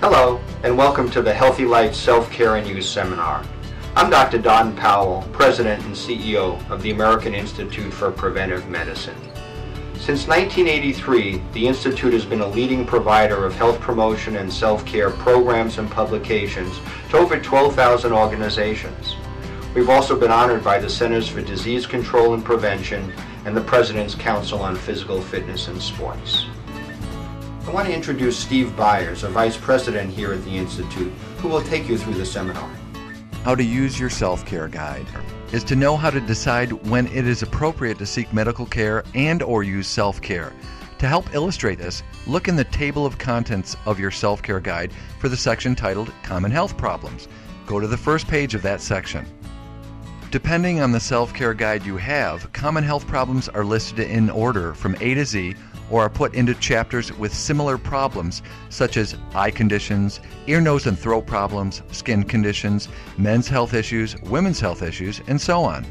Hello, and welcome to the Healthy Life Self-Care and Use Seminar. I'm Dr. Don Powell, President and CEO of the American Institute for Preventive Medicine. Since 1983, the Institute has been a leading provider of health promotion and self-care programs and publications to over 12,000 organizations. We've also been honored by the Centers for Disease Control and Prevention and the President's Council on Physical Fitness and Sports. I want to introduce Steve Byers, a Vice President here at the Institute, who will take you through the seminar. How to use your self-care guide is to know how to decide when it is appropriate to seek medical care and or use self-care. To help illustrate this, look in the table of contents of your self-care guide for the section titled Common Health Problems. Go to the first page of that section. Depending on the self-care guide you have, common health problems are listed in order from A to Z or are put into chapters with similar problems such as eye conditions, ear, nose, and throat problems, skin conditions, men's health issues, women's health issues, and so on.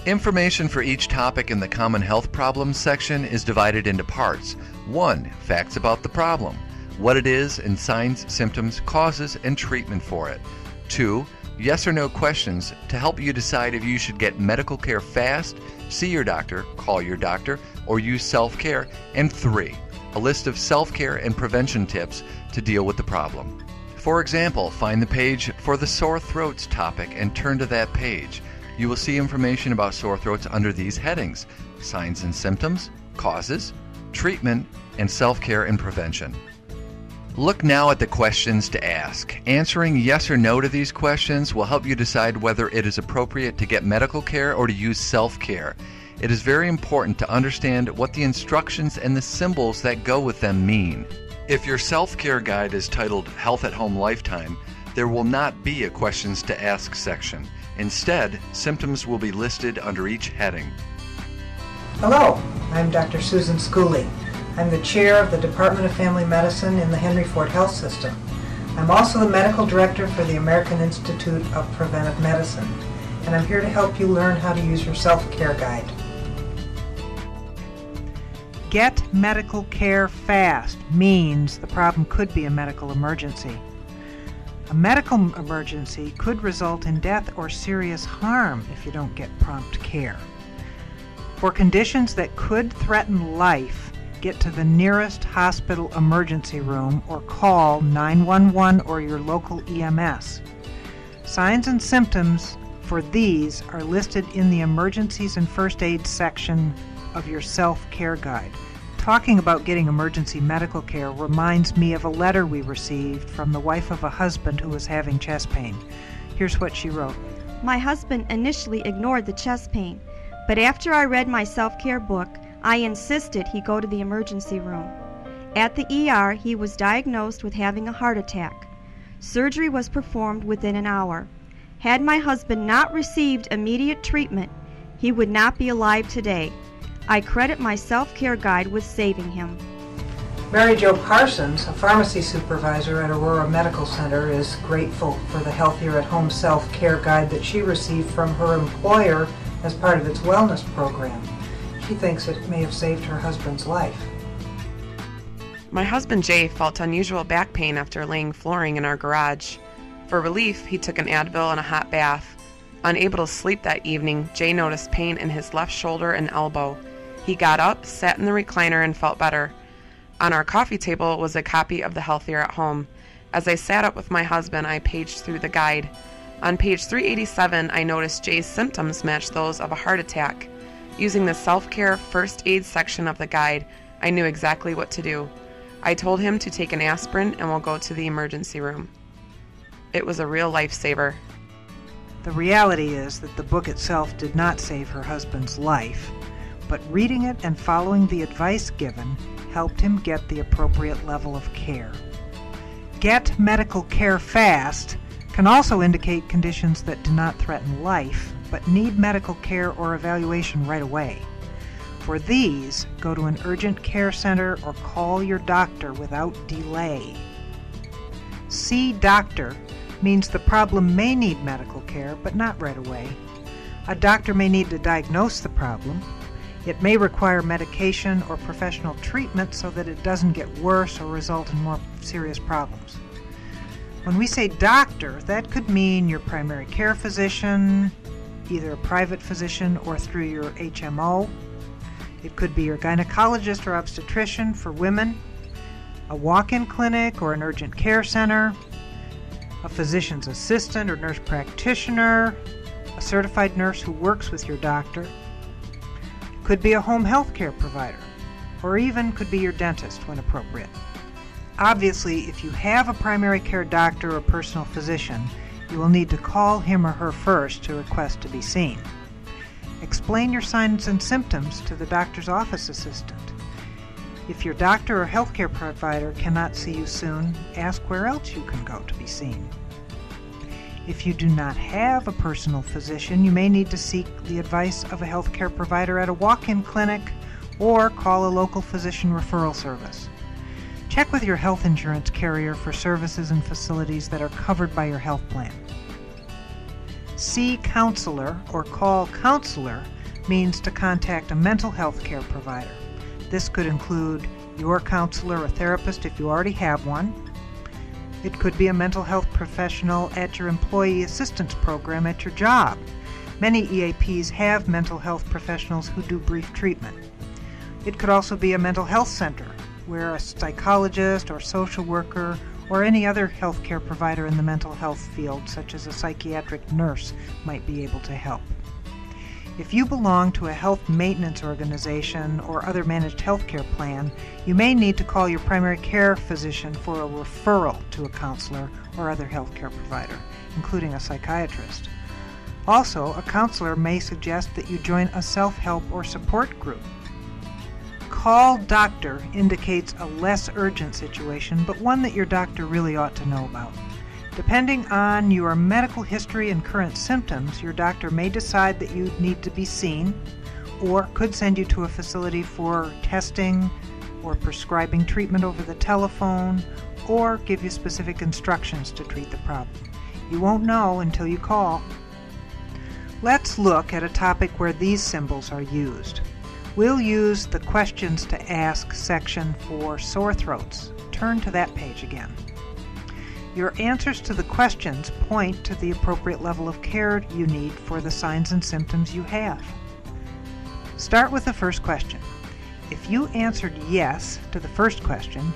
Information for each topic in the Common Health Problems section is divided into parts. 1. Facts about the problem, what it is and signs, symptoms, causes, and treatment for it. 2. Yes or no questions to help you decide if you should get medical care fast, see your doctor, call your doctor, or use self-care. And 3, a list of self-care and prevention tips to deal with the problem. For example, find the page for the sore throats topic and turn to that page. You will see information about sore throats under these headings: signs and symptoms, causes, treatment, and self-care and prevention. Look now at the questions to ask. Answering yes or no to these questions will help you decide whether it is appropriate to get medical care or to use self-care. It is very important to understand what the instructions and the symbols that go with them mean. If your self-care guide is titled Health at Home Lifetime, there will not be a questions to ask section. Instead, symptoms will be listed under each heading. Hello, I'm Dr. Susan Schooley. I'm the chair of the Department of Family Medicine in the Henry Ford Health System. I'm also the medical director for the American Institute of Preventive Medicine, and I'm here to help you learn how to use your self-care guide. Get medical care fast means the problem could be a medical emergency. A medical emergency could result in death or serious harm if you don't get prompt care. For conditions that could threaten life, get to the nearest hospital emergency room or call 911 or your local EMS. Signs and symptoms for these are listed in the Emergencies and First Aid section of your self-care guide. Talking about getting emergency medical care reminds me of a letter we received from the wife of a husband who was having chest pain. Here's what she wrote. My husband initially ignored the chest pain, but after I read my self-care book, I insisted he go to the emergency room. At the ER, he was diagnosed with having a heart attack. Surgery was performed within an hour. Had my husband not received immediate treatment, he would not be alive today. I credit my self-care guide with saving him. Mary Jo Parsons, a pharmacy supervisor at Aurora Medical Center, is grateful for the Healthier at Home self-care guide that she received from her employer as part of its wellness program. She thinks it may have saved her husband's life. My husband Jay felt unusual back pain after laying flooring in our garage. For relief, he took an Advil and a hot bath. Unable to sleep that evening, Jay noticed pain in his left shoulder and elbow. He got up, sat in the recliner, and felt better. On our coffee table was a copy of the Healthier at Home. As I sat up with my husband, I paged through the guide. On page 387, I noticed Jay's symptoms matched those of a heart attack. Using the self-care first aid section of the guide, I knew exactly what to do. I told him to take an aspirin and we'll go to the emergency room. It was a real lifesaver. The reality is that the book itself did not save her husband's life, but reading it and following the advice given helped him get the appropriate level of care. Get medical care fast can also indicate conditions that do not threaten life, but need medical care or evaluation right away. For these, go to an urgent care center or call your doctor without delay. See doctor means the problem may need medical care, but not right away. A doctor may need to diagnose the problem. It may require medication or professional treatment so that it doesn't get worse or result in more serious problems. When we say doctor, that could mean your primary care physician, either a private physician or through your HMO. It could be your gynecologist or obstetrician for women, a walk-in clinic or an urgent care center, a physician's assistant or nurse practitioner, a certified nurse who works with your doctor. It could be a home health care provider, or even could be your dentist when appropriate. Obviously, if you have a primary care doctor or personal physician, you will need to call him or her first to request to be seen. Explain your signs and symptoms to the doctor's office assistant. If your doctor or healthcare provider cannot see you soon, ask where else you can go to be seen. If you do not have a personal physician, you may need to seek the advice of a healthcare provider at a walk-in clinic or call a local physician referral service. Check with your health insurance carrier for services and facilities that are covered by your health plan. See counselor or call counselor means to contact a mental health care provider. This could include your counselor or therapist if you already have one. It could be a mental health professional at your employee assistance program at your job. Many EAPs have mental health professionals who do brief treatment. It could also be a mental health center where a psychologist or social worker or any other healthcare provider in the mental health field, such as a psychiatric nurse, might be able to help. If you belong to a health maintenance organization or other managed healthcare plan, you may need to call your primary care physician for a referral to a counselor or other healthcare provider, including a psychiatrist. Also, a counselor may suggest that you join a self-help or support group. Call doctor indicates a less urgent situation, but one that your doctor really ought to know about. Depending on your medical history and current symptoms, your doctor may decide that you need to be seen or could send you to a facility for testing or prescribing treatment over the telephone or give you specific instructions to treat the problem. You won't know until you call. Let's look at a topic where these symbols are used. We'll use the questions to ask section for sore throats. Turn to that page again. Your answers to the questions point to the appropriate level of care you need for the signs and symptoms you have. Start with the first question. If you answered yes to the first question,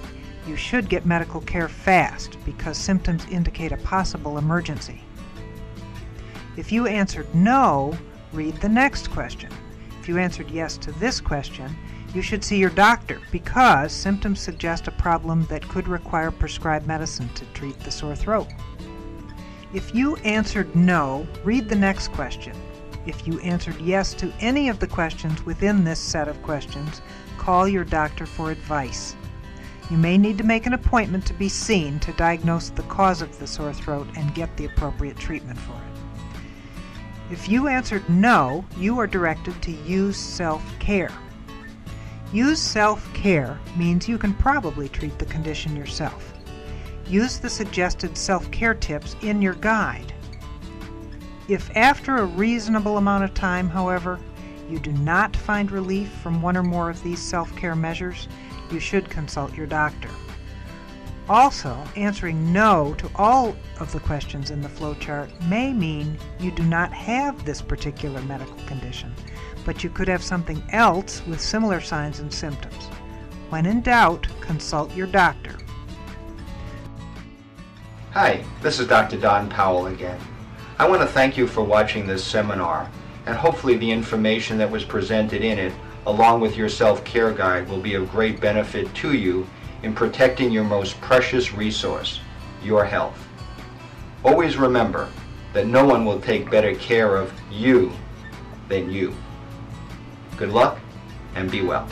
you should get medical care fast because symptoms indicate a possible emergency. If you answered no, read the next question. If you answered yes to this question, you should see your doctor because symptoms suggest a problem that could require prescribed medicine to treat the sore throat. If you answered no, read the next question. If you answered yes to any of the questions within this set of questions, call your doctor for advice. You may need to make an appointment to be seen to diagnose the cause of the sore throat and get the appropriate treatment for it. If you answered no, you are directed to use self-care. Use self-care means you can probably treat the condition yourself. Use the suggested self-care tips in your guide. If after a reasonable amount of time, however, you do not find relief from one or more of these self-care measures, you should consult your doctor. Also, answering no to all of the questions in the flowchart may mean you do not have this particular medical condition, but you could have something else with similar signs and symptoms. When in doubt, consult your doctor. Hi, this is Dr. Don Powell again. I want to thank you for watching this seminar, and hopefully the information that was presented in it, along with your self-care guide, will be of great benefit to you in protecting your most precious resource, your health. Always remember that no one will take better care of you than you. Good luck and be well.